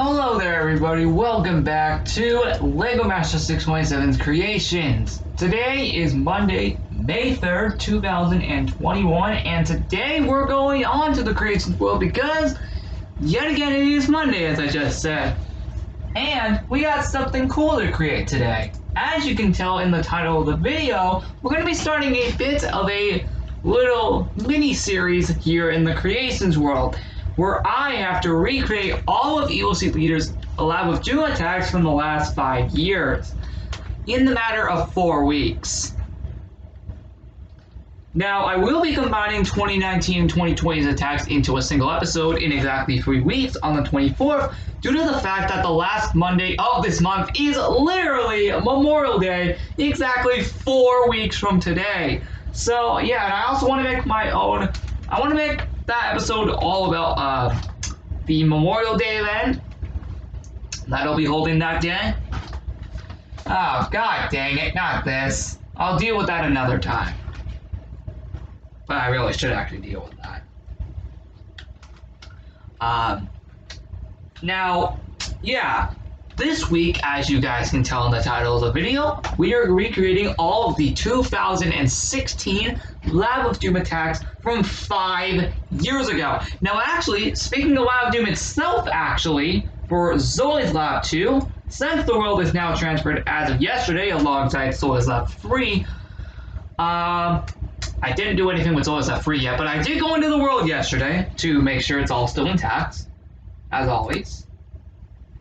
Hello there everybody, welcome back to Legomaster627's Creations. Today is Monday, May 3rd, 2021, and today we're going on to the Creations world because, yet again, it is Monday, as I just said. And we got something cool to create today. As you can tell in the title of the video, we're going to be starting a bit of a little mini-series here in the Creations world, where I have to recreate all of Evil Seed Leader's Lab of Doom attacks from the last 5 years, in the matter of 4 weeks. Now, I will be combining 2019 and 2020's attacks into a single episode in exactly 3 weeks on the 24th, due to the fact that the last Monday of this month is literally Memorial Day, exactly 4 weeks from today. So, yeah, and I also want to make my own, I want to make that episode all about the Memorial Day event that I'll be holding that day. Oh, god dang it, not this. I'll deal with that another time. But I really should actually deal with that. Now, yeah, this week, as you guys can tell in the title of the video, we are recreating all of the 2016 Lab of Doom attacks from 5 years ago. Now, actually, speaking of Lab of Doom itself, for Zoe's Lab 2, since the world is now transferred as of yesterday alongside Zoe's Lab 3, I didn't do anything with Zoe's Lab 3 yet, but I did go into the world yesterday to make sure it's all still intact, as always.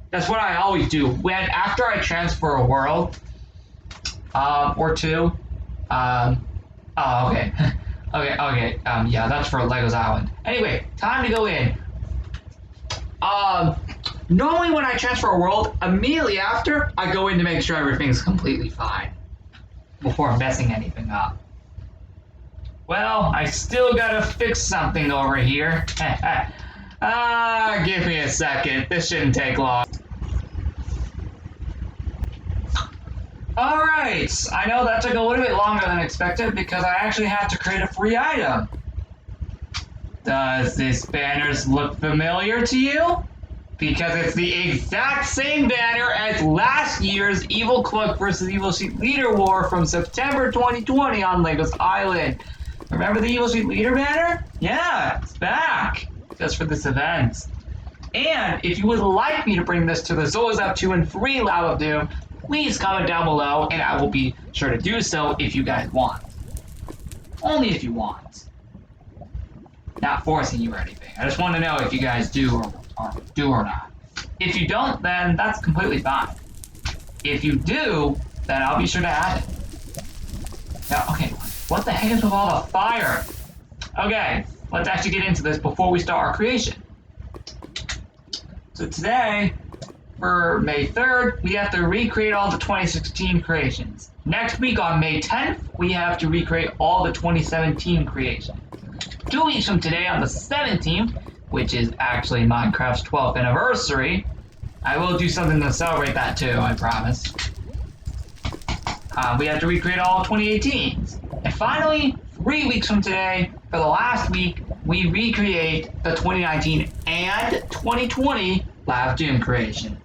That's what I always do. After I transfer a world, or two, oh, okay. Yeah, that's for Lego's Island. Anyway, time to go in. Normally when I transfer a world, immediately after, I go in to make sure everything's completely fine before messing anything up. Well, I still gotta fix something over here. Give me a second. This shouldn't take long. Alright, I know that took a little bit longer than expected because I actually had to create a free item. Does this banner look familiar to you? Because it's the exact same banner as last year's Evil Cloak vs. Evil Seed Leader War from September 2020 on Lego's Island. Remember the Evil Seed Leader banner? Yeah, it's back. Just for this event. And if you would like me to bring this to the Zoe's Lab 2 and 3 Lab of Doom, please comment down below and I will be sure to do so if you guys want. Only if you want. Not forcing you or anything. I just want to know if you guys do or not. If you don't, then that's completely fine. If you do, then I'll be sure to add it. Now, okay, what the heck is with all the fire? Okay, let's actually get into this before we start our creation. So today, for May 3rd, we have to recreate all the 2016 creations. Next week on May 10th, we have to recreate all the 2017 creations. 2 weeks from today on the 17th, which is actually Minecraft's 12th anniversary, I will do something to celebrate that too, I promise. We have to recreate all 2018s. And finally, 3 weeks from today, for the last week, we recreate the 2019 and 2020 Lab of Doom creation,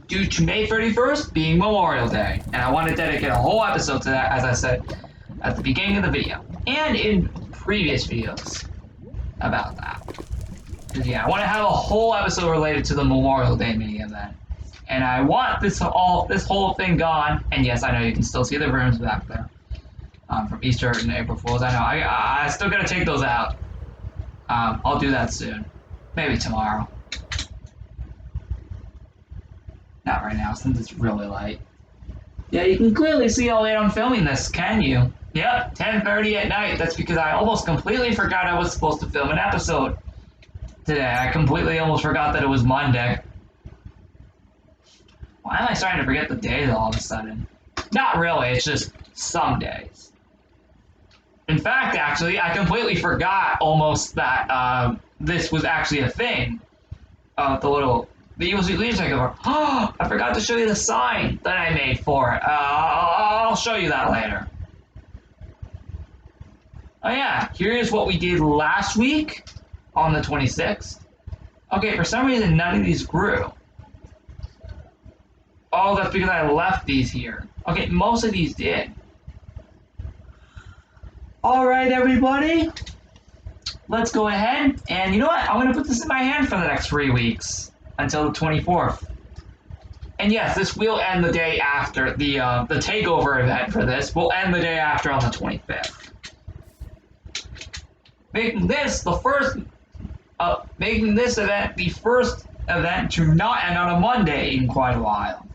due to May 31st being Memorial Day. And I want to dedicate a whole episode to that, as I said at the beginning of the video, and in previous videos about that. Because yeah, I want to have a whole episode related to the Memorial Day mini event. And I want this whole thing gone, and yes, I know you can still see the rooms back there. From Easter and April Fools. I know, I still gotta take those out. I'll do that soon. Maybe tomorrow. Not right now, since it's really light. Yeah, you can clearly see how late I'm filming this, can you? Yep, 10:30 at night. That's because I almost completely forgot I was supposed to film an episode today. I completely almost forgot that it was Monday. Why am I starting to forget the days all of a sudden? Not really, it's just some days. In fact, actually, I completely forgot almost that this was actually a thing. The Evil Seed Leader takeover. Oh, I forgot to show you the sign that I made for it. I'll show you that later. Oh yeah, here's what we did last week on the 26th. Okay, for some reason none of these grew. Oh, that's because I left these here. Okay, most of these did. Alright, everybody. Let's go ahead. And you know what? I'm going to put this in my hand for the next 3 weeks. Until the 24th. And yes, this will end the day after. The takeover event for this will end the day after on the 25th. Making this event the first event to not end on a Monday in quite a while.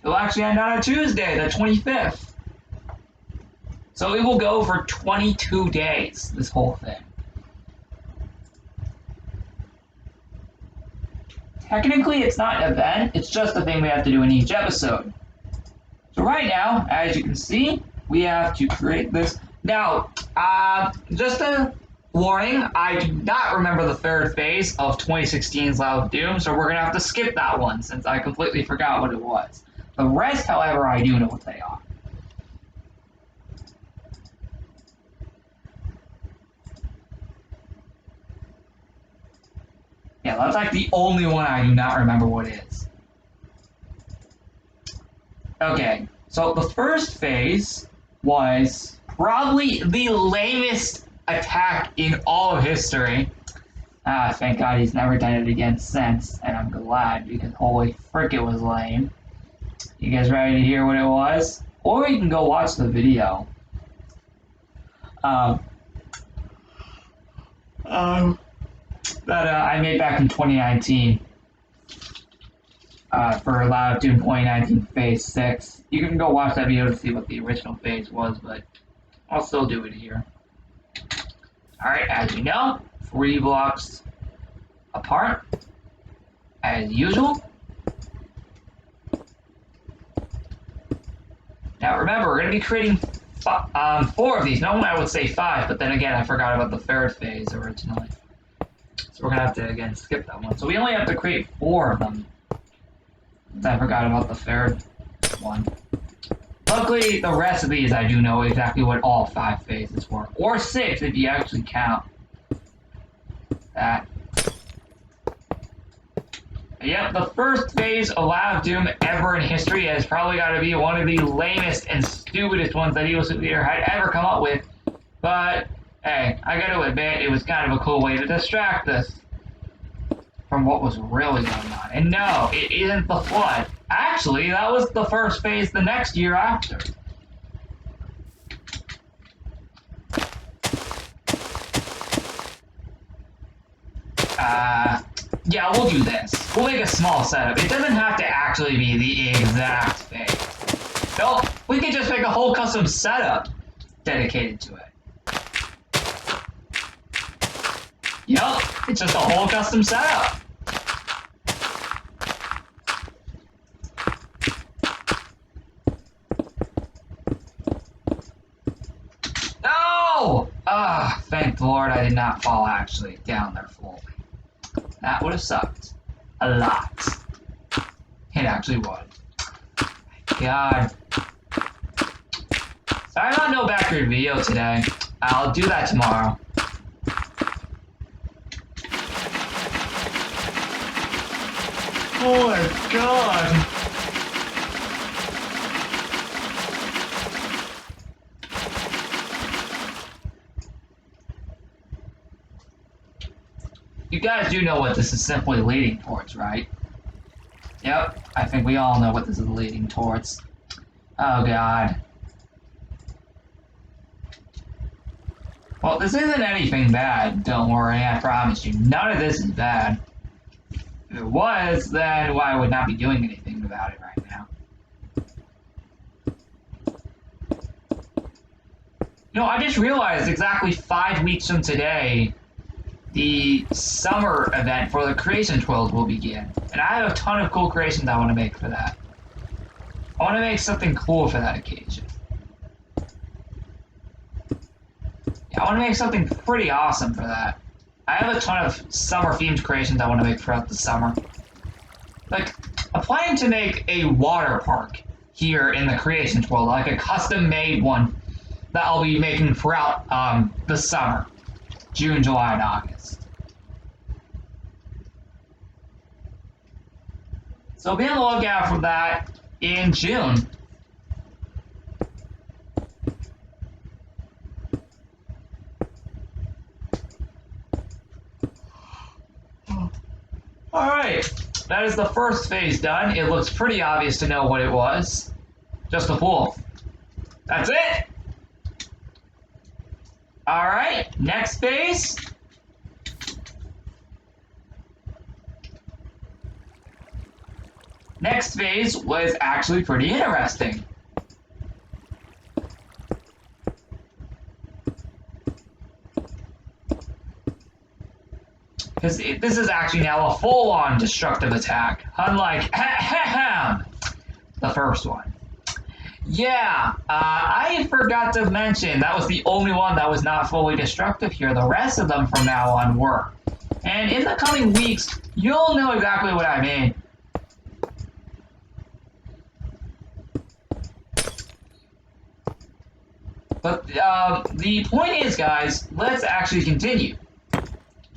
It'll actually end on a Tuesday, the 25th. So it will go for 22 days, this whole thing. Technically, it's not an event, it's just a thing we have to do in each episode. So right now, as you can see, we have to create this. Now, just a warning, I do not remember the third phase of 2016's Loud Doom, so we're going to have to skip that one since I completely forgot what it was. The rest, however, I do know what they are. Yeah, that's like the only one I do not remember what it is. Okay, so the first phase was probably the lamest attack in all of history. Thank God he's never done it again since, and I'm glad because holy frick, it was lame. You guys ready to hear what it was? Or you can go watch the video. That I made back in 2019 for Loud Doom 2019 Phase 6. You can go watch that video to see what the original phase was, but I'll still do it here. Alright, as you know, 3 blocks apart, as usual. Now remember, we're going to be creating 4 of these. Normally I would say 5, but then again I forgot about the third phase originally. So we're going to have to, again, skip that one. So we only have to create 4 of them. I forgot about the third one. Luckily, the rest of these I do know exactly what all 5 phases were. Or 6 if you actually count that. Yep, the first phase of Loud Doom ever in history has probably got to be one of the lamest and stupidest ones that Evil Superleader had ever come up with. But, hey, I gotta admit, it was kind of a cool way to distract us from what was really going on. And no, it isn't the flood. Actually, that was the first phase the next year after. Yeah, we'll do this. We'll make a small setup. It doesn't have to actually be the exact phase. No, we can just make a whole custom setup dedicated to it. Yup, it's just a whole custom setup. No! Thank the Lord I did not fall actually down there fully. That would have sucked. A lot. It actually would. God. Sorry about no background video today. I'll do that tomorrow. Oh my God. You guys do know what this is simply leading towards, right? Yep, I think we all know what this is leading towards. Oh God. Well, this isn't anything bad, don't worry, I promise you. None of this is bad. If it was, then I would not be doing anything about it right now. You know, I just realized exactly 5 weeks from today, the summer event for the Creations World will begin. And I have a ton of cool creations I want to make for that. I want to make something cool for that occasion. Yeah, I want to make something pretty awesome for that. I have a ton of summer-themed creations I want to make throughout the summer. Like, I'm planning to make a water park here in the Creations World, like a custom-made one that I'll be making throughout the summer. June, July, and August. So be on the lookout for that in June. Alright, that is the first phase done. It looks pretty obvious to know what it was. Just a pool. That's it! Alright, next phase. Next phase was actually pretty interesting. Because this is actually now a full-on destructive attack, unlike the first one. Yeah, I forgot to mention that was the only one that was not fully destructive here. The rest of them from now on were. And in the coming weeks, you'll know exactly what I mean. But the point is, guys, let's actually continue.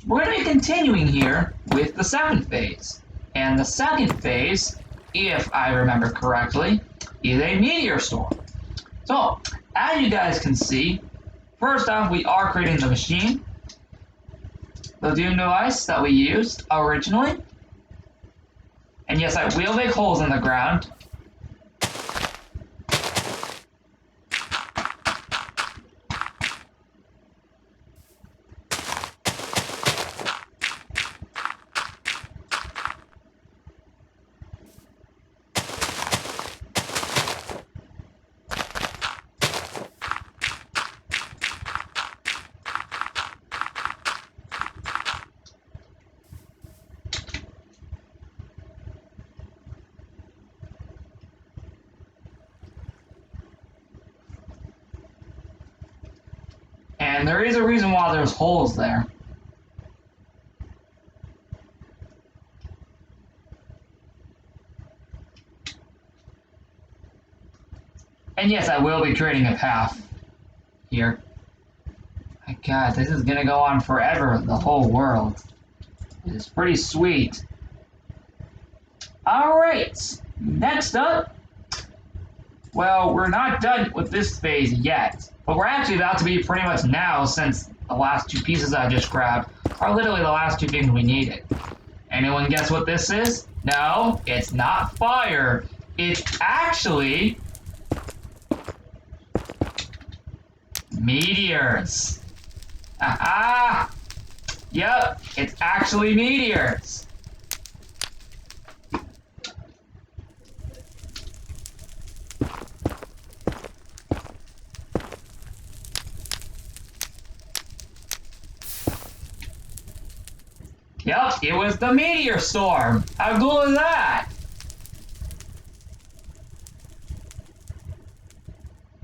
We're going to be continuing here with the second phase. And the second phase, if I remember correctly, is a meteor storm. So, as you guys can see, first off, we are creating the machine. The Doom device that we used originally. And yes, I will make holes in the ground. And there is a reason why there's holes there. And yes, I will be creating a path here. My God, this is gonna go on forever, the whole world. It's pretty sweet. Alright, next up. Well, we're not done with this phase yet. But we're actually about to be pretty much now, since the last two pieces I just grabbed are literally the last two things we needed. Anyone guess what this is? No, it's not fire. It's actually meteors. Aha! Yep, it's actually meteors. Yep, it was the meteor storm. How cool is that?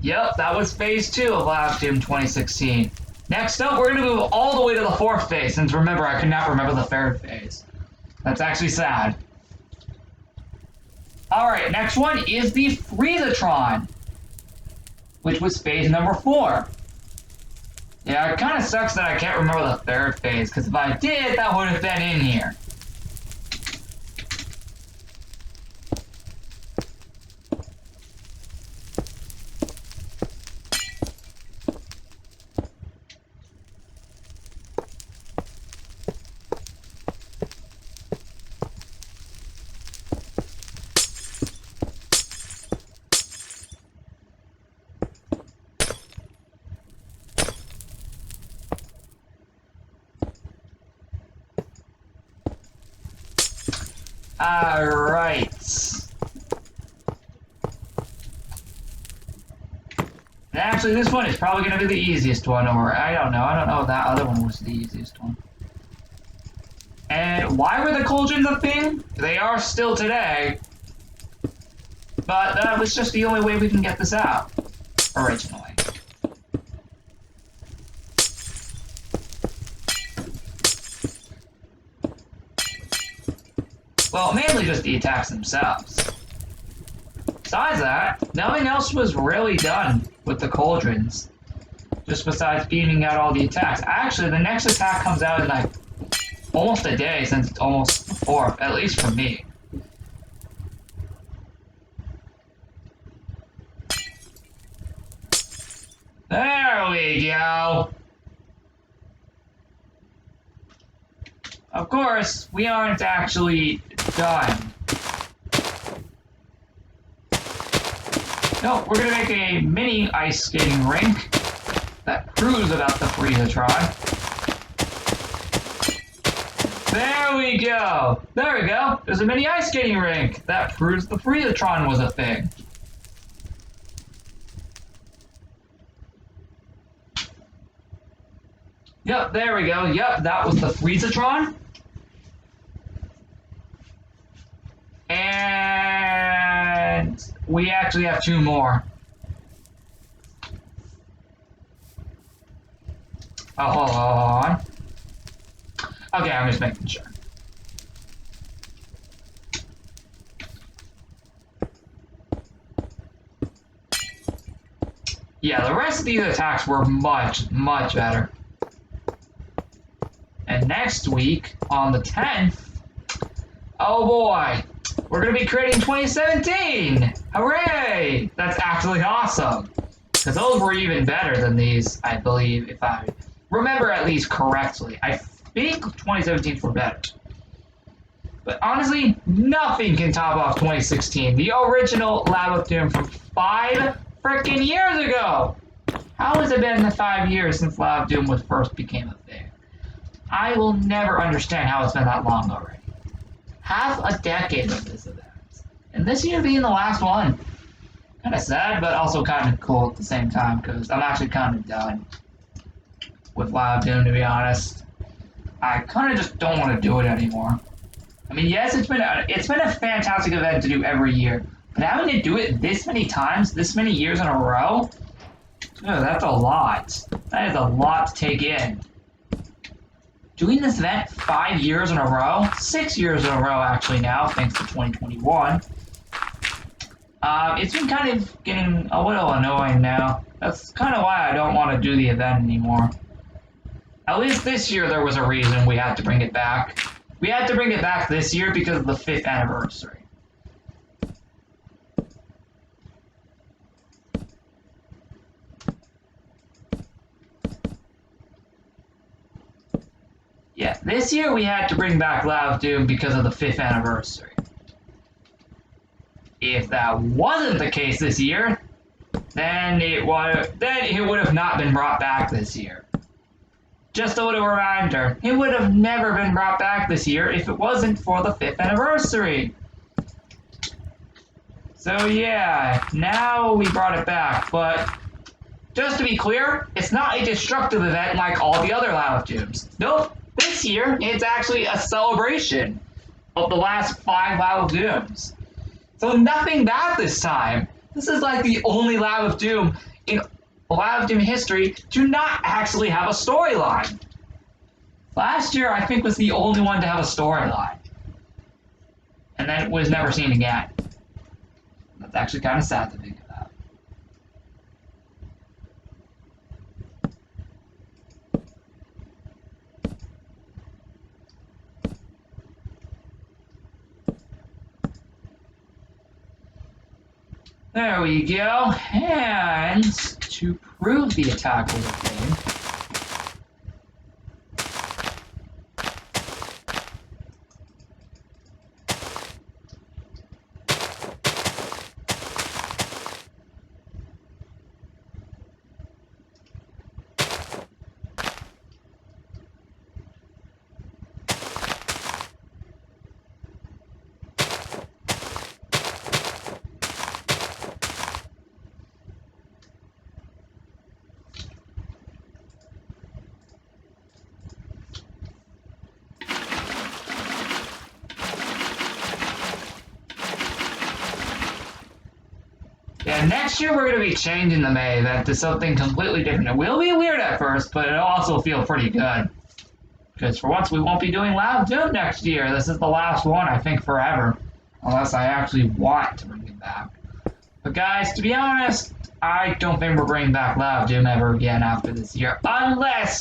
Yep, that was phase 2 of Last Doom 2016. Next up, we're going to move all the way to the fourth phase, since remember, I could not remember the third phase. That's actually sad. Alright, next one is the Freezatron, which was phase number 4. Yeah, it kind of sucks that I can't remember the third phase, because if I did, that would have been in here. Alright. And actually, this one is probably going to be the easiest one, or I don't know if that other one was the easiest one. And why were the cauldrons a thing? They are still today. But that was just the only way we can get this out, originally. Well, mainly just the attacks themselves. Besides that, nothing else was really done with the cauldrons. Just besides beaming out all the attacks. Actually, the next attack comes out in like almost a day, since it's almost the 4th, at least for me. There we go. Of course, we aren't actually done. No, we're gonna make a mini ice skating rink that proves about the Freezatron. There we go! There we go! There's a mini ice skating rink that proves the Freezatron was a thing. Yep, there we go. Yep, that was the Freezatron. And we actually have two more. Oh, hold on. Okay, I'm just making sure. Yeah, the rest of these attacks were much, much better. And next week, on the 10th, oh boy, we're going to be creating 2017! Hooray! That's actually awesome. Because those were even better than these, I believe, if I remember at least correctly. I think 2017 were better. But honestly, nothing can top off 2016. The original Lab of Doom from 5 freaking years ago! How has it been the 5 years since Lab of Doom was first became a thing? I will never understand how it's been that long already. Half a decade of this event. And this year being the last one. Kind of sad, but also kind of cool at the same time, because I'm actually kind of done with Lab Doom, to be honest. I kind of just don't want to do it anymore. I mean, yes, it's been a fantastic event to do every year, but having to do it this many times, this many years in a row, that's a lot. That is a lot to take in. Doing this event 5 years in a row, 6 years in a row actually now, thanks to 2021. It's been kind of getting a little annoying now. That's kind of why I don't want to do the event anymore. At least this year there was a reason we had to bring it back. We had to bring it back this year because of the 5th anniversary. Yeah, this year we had to bring back Lab of Doom because of the 5th anniversary. If that wasn't the case this year, then it would have not been brought back this year. Just a little reminder, it would have never been brought back this year if it wasn't for the 5th anniversary. So yeah, now we brought it back, but just to be clear, it's not a destructive event like all the other Lab of Dooms. Nope. This year, it's actually a celebration of the last 5 Lab of Dooms. So nothing bad this time. This is like the only Lab of Doom in Lab of Doom history to not actually have a storyline. Last year, I think, was the only one to have a storyline. And then it was never seen again. That's actually kind of sad to think about. There we go, and to prove the attack was a thing, yeah, next year we're going to be changing the May event to something completely different. It will be weird at first, but it'll also feel pretty good. Because for once, we won't be doing Lab of Doom next year. This is the last one, I think, forever. Unless I actually want to bring it back. But guys, to be honest, I don't think we're bringing back Lab of Doom ever again after this year. Unless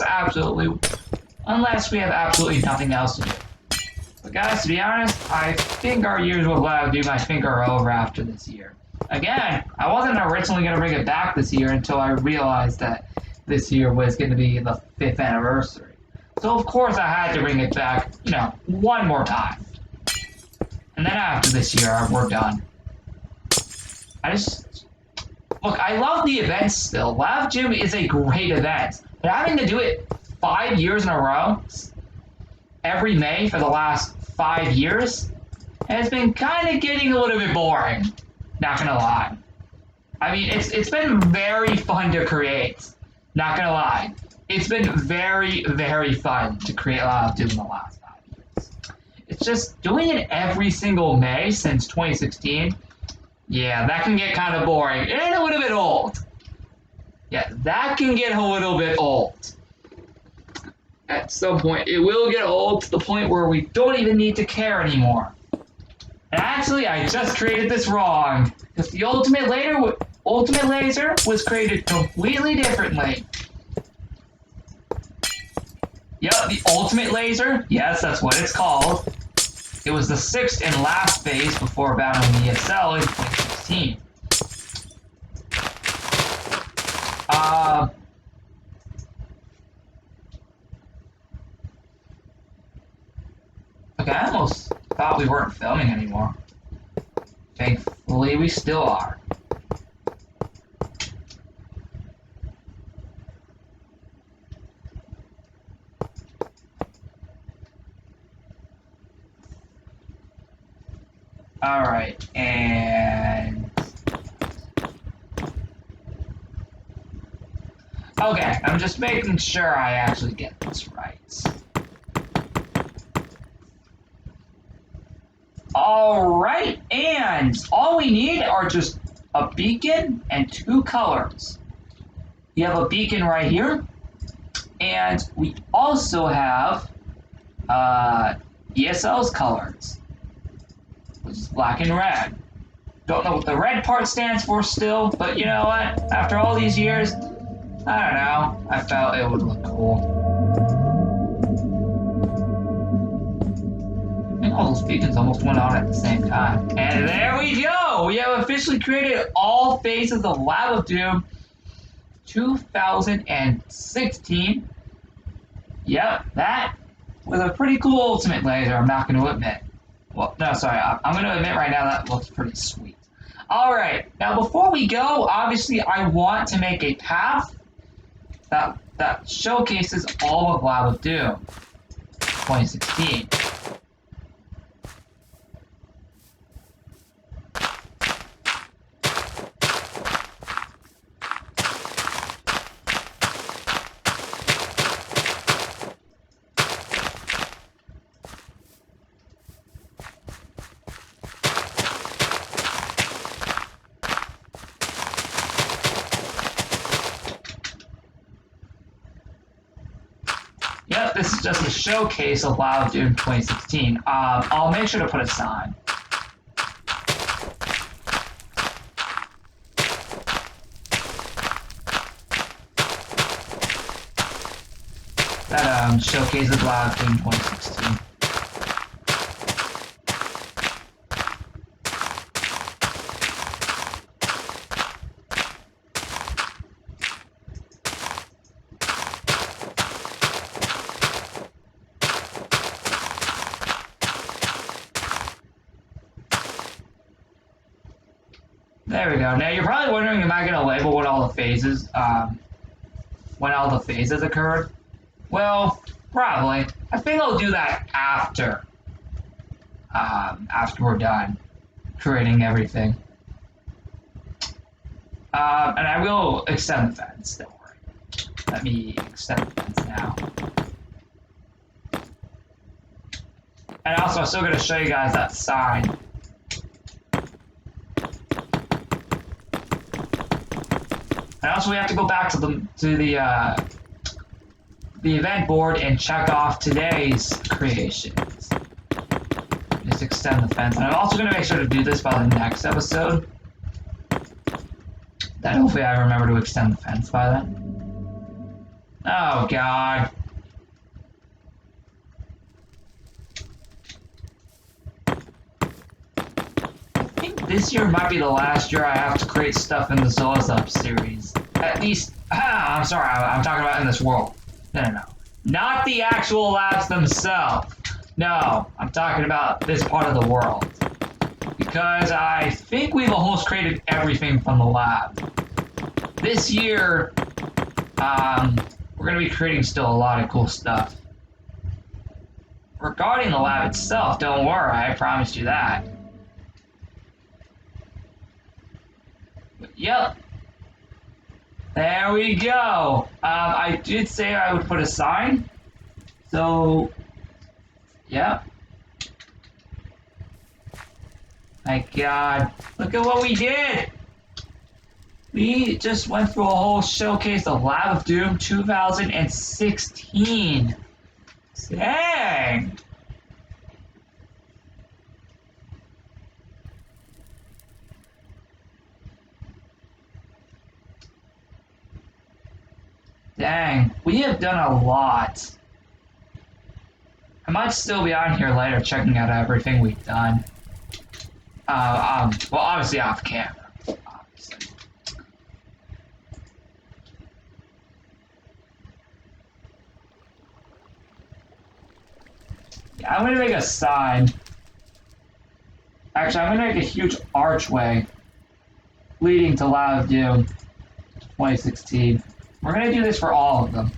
we have absolutely nothing else to do. But guys, to be honest, I think our years with Lab of Doom, are over after this year. again, I wasn't originally going to bring it back this year until I realized that this year was going to be the 5th anniversary. So of course I had to bring it back, one more time. And then after this year, we're done. Look, I love the events still. Lab Gym is a great event. But having to do it 5 years in a row, every May for the last 5 years, has been kind of getting a little bit boring. Not gonna lie. I mean, it's been very fun to create. Not gonna lie. It's been very, very fun to create Lab Gym in the last 5 years. It's just doing it every single May since 2016. Yeah, that can get kind of boring and a little bit old. Yeah, that can get a little bit old. At some point, it will get old to the point where we don't even need to care anymore. And actually, I just created this wrong. Because the Ultimate Laser was created completely differently. Yep, the Ultimate Laser. Yes, that's what it's called. It was the 6th and last phase before battling ESL in 2016. Okay, I almost thought we weren't filming anymore. Thankfully, we still are. Alright, and... Okay, I'm just making sure I actually get this right. Alright, and all we need are just a beacon and 2 colors. You have a beacon right here, and we also have ESL's colors, which is black and red. Don't know what the red part stands for still, but you know what? After all these years, I don't know. I felt it would look cool. I think all those beacons almost went on at the same time. And there we go! We have officially created all phases of Lab of Doom 2016. Yep, that was a pretty cool Ultimate Laser, I'm not going to admit. Well, no, sorry, I'm going to admit right now that looks pretty sweet. Alright, now before we go, obviously I want to make a path that showcases all of Lab of Doom 2016. Yep, this is just a showcase of Lab of Doom 2016. I'll make sure to put a sign. That showcases Lab of Doom 2016. There we go. Now you're probably wondering, am I going to label what all the phases, when all the phases occurred? Well, probably. I think I'll do that after we're done creating everything. And I will extend the fence, don't worry. Let me extend the fence now. And also, I'm still going to show you guys that sign. And also, we have to go back to the event board and check off today's creations. Just extend the fence. And I'm also going to make sure to do this by the next episode. That hopefully I remember to extend the fence by then. Oh, God. I think this year might be the last year I have to create stuff in the Zoas Up series. At least, I'm sorry, I'm talking about in this world. No. Not the actual labs themselves. No, I'm talking about this part of the world. Because I think we've almost created everything from the lab. This year, we're going to be creating still a lot of cool stuff. Regarding the lab itself, don't worry, I promised you that. But, yep. There we go. I did say I would put a sign. So, yep. My God, look at what we did! We just went through a whole showcase of Lab of Doom 2016. Dang! Dang, we have done a lot. I might still be on here later checking out everything we've done. Well, obviously off camera. Obviously. Yeah, I'm gonna make a sign. Actually, I'm gonna make a huge archway leading to Lab of Doom 2016. We're gonna do this for all of them.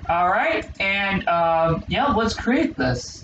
Alright, and yeah, let's create this.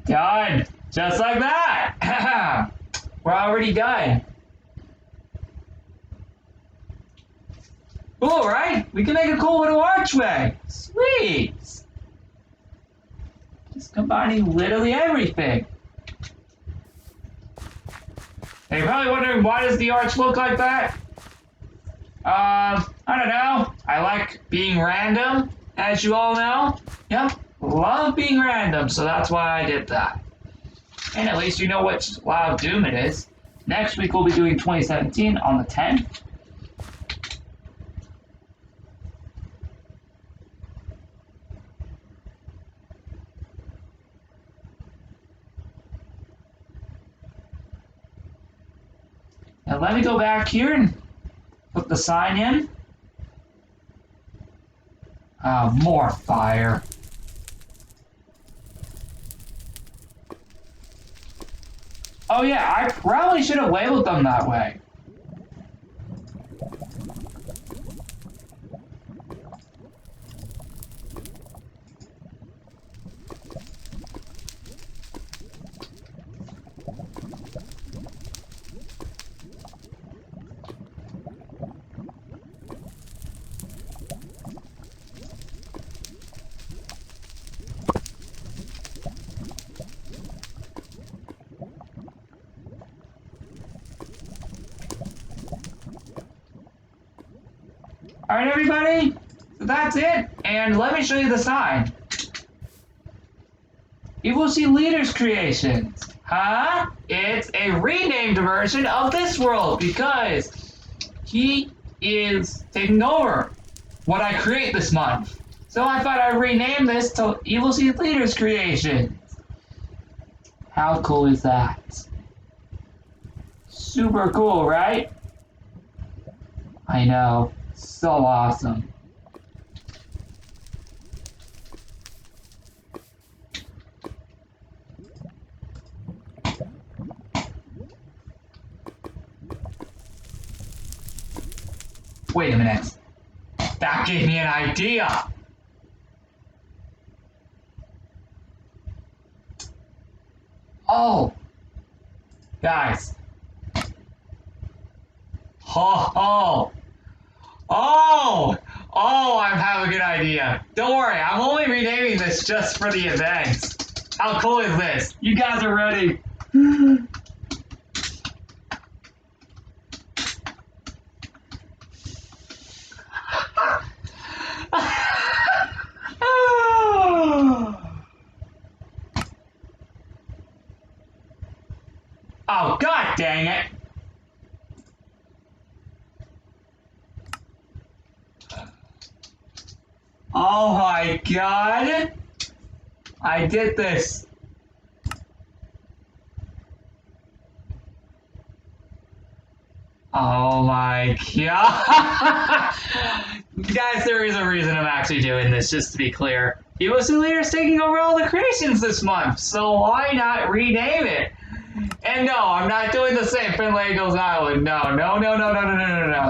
Done! Just like that! We're already done. Cool, right? We can make a cool little archway. Sweet! Just combining literally everything. And you're probably wondering, why does the arch look like that? I don't know. I like being random, as you all know. Yep. Love being random, so that's why I did that. And at least you know which Lab of Doom it is. Next week we'll be doing 2017 on the 10th. Now let me go back here and put the sign in. More fire. Oh yeah, I probably should have labeled them that way. Alright, everybody? So that's it. And let me show you the sign. You will see Leader's Creations. Huh? It's a renamed version of this world because he is taking over what I create this month. So I thought I'd rename this to Evil Seed Leader's Creations. How cool is that? Super cool, right? I know. So awesome. Wait a minute. That gave me an idea. Oh. Guys. Oh. Oh! Oh, I have a good idea. Don't worry, I'm only renaming this just for the event. How cool is this? You guys are ready. Oh, god dang it. Oh my god. I did this. Oh my god. Guys, there is a reason I'm actually doing this, just to be clear. Evil Seed Leader's taking over all the creations this month, so why not rename it? And no, I'm not doing the same for Lego's Island. No.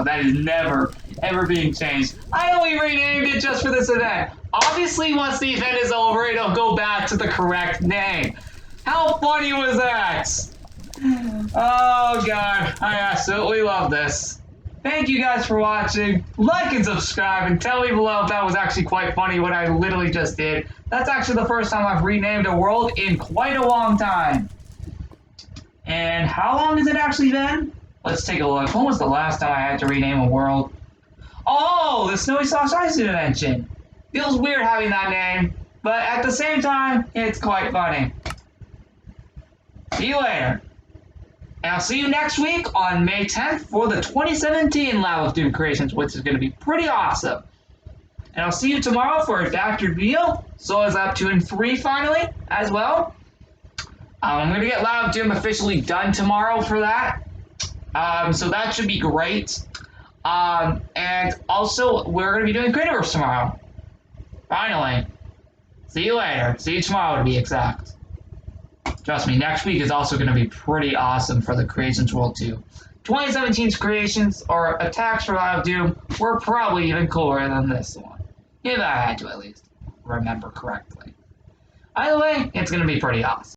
That is never, ever being changed. I only renamed it just for this event. Obviously, once the event is over, it'll go back to the correct name. How funny was that? Oh, God. I absolutely love this. Thank you guys for watching. Like and subscribe, and tell me below if that was actually quite funny what I literally just did. That's actually the first time I've renamed a world in quite a long time. And how long has it actually been? Let's take a look. When was the last time I had to rename a world? Oh, the Snowy Slash Ice Invention. Feels weird having that name, but at the same time, it's quite funny. See you later. And I'll see you next week on May 10th for the 2017 Lab of Doom Creations, which is going to be pretty awesome. And I'll see you tomorrow for a factory reveal. So is Lab 2 and 3 finally, as well. I'm going to get Lab of Doom officially done tomorrow for that. So that should be great. And also, we're going to be doing Creativerse tomorrow. Finally. See you later. See you tomorrow to be exact. Trust me, next week is also going to be pretty awesome for the Creations World too. 2017's creations, or attacks for Lab of Doom, were probably even cooler than this one. If I had to at least remember correctly. Either way, it's going to be pretty awesome.